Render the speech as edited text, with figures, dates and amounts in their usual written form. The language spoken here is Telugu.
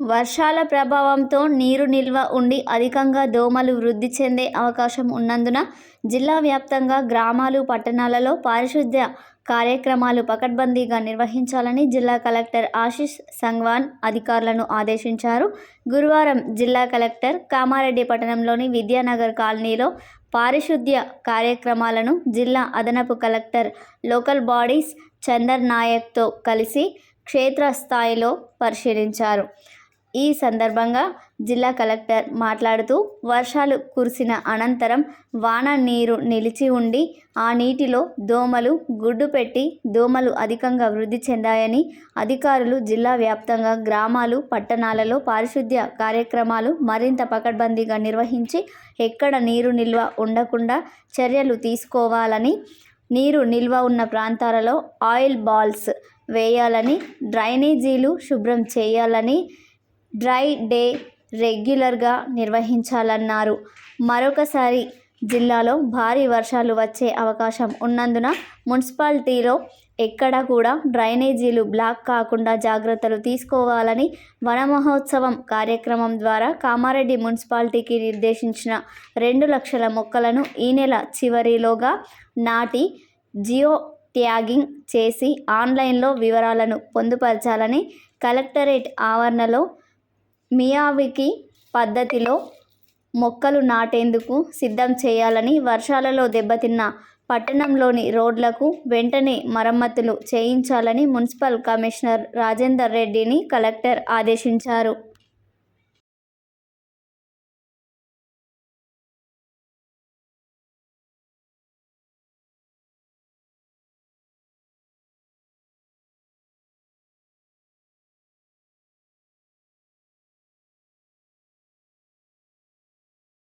వర్షాల ప్రభావంతో నీరు నిల్వ ఉండి అధికంగా దోమలు వృద్ధి చెందే అవకాశం ఉన్నందున జిల్లా వ్యాప్తంగా గ్రామాలు, పట్టణాలలో పారిశుద్ధ్య కార్యక్రమాలు పకడ్బందీగా నిర్వహించాలని జిల్లా కలెక్టర్ ఆశీష్ సంగ్వాన్ అధికారులను ఆదేశించారు. గురువారం జిల్లా కలెక్టర్ కామారెడ్డి పట్టణంలోని విద్యానగర్ కాలనీలో పారిశుద్ధ్య కార్యక్రమాలను జిల్లా అదనపు కలెక్టర్ లోకల్ బాడీస్ చందర్ నాయక్తో కలిసి క్షేత్రస్థాయిలో పరిశీలించారు. ఈ సందర్భంగా జిల్లా కలెక్టర్ మాట్లాడుతూ, వర్షాలు కురిసిన అనంతరం వాన నీరు నిలిచి ఉండి ఆ నీటిలో దోమలు గుడ్డు పెట్టి దోమలు అధికంగా వృద్ధి చెందాయని, అధికారులు జిల్లా వ్యాప్తంగా గ్రామాలు, పట్టణాలలో పారిశుద్ధ్య కార్యక్రమాలు మరింత పకడ్బందీగా నిర్వహించి ఎక్కడ నీరు నిల్వ ఉండకుండా చర్యలు తీసుకోవాలని, నీరు నిల్వ ఉన్న ప్రాంతాలలో ఆయిల్ బాల్స్ వేయాలని, డ్రైనేజీలు శుభ్రం చేయాలని, డ్రై డే రెగ్యులర్గా నిర్వహించాలన్నారు. మరొకసారి జిల్లాలో భారీ వర్షాలు వచ్చే అవకాశం ఉన్నందున మున్సిపాలిటీలో ఎక్కడా కూడా డ్రైనేజీలు బ్లాక్ కాకుండా జాగ్రత్తలు తీసుకోవాలని, వన మహోత్సవం కార్యక్రమం ద్వారా కామారెడ్డి మున్సిపాలిటీకి నిర్దేశించిన 2 లక్షల మొక్కలను ఈ నెల చివరిలోగా నాటి జియో ట్యాగింగ్ చేసి ఆన్లైన్లో వివరాలను పొందుపరచాలని, కలెక్టరేట్ ఆవరణలో మియావాకీ పద్ధతిలో మొక్కలు నాటేందుకు సిద్ధం చేయాలని, వర్షాలలో దెబ్బతిన్న పట్టణంలోని రోడ్లకు వెంటనే మరమ్మతులు చేయించాలని మున్సిపల్ కమిషనర్ రాజేందర్ రెడ్డిని కలెక్టర్ ఆదేశించారు.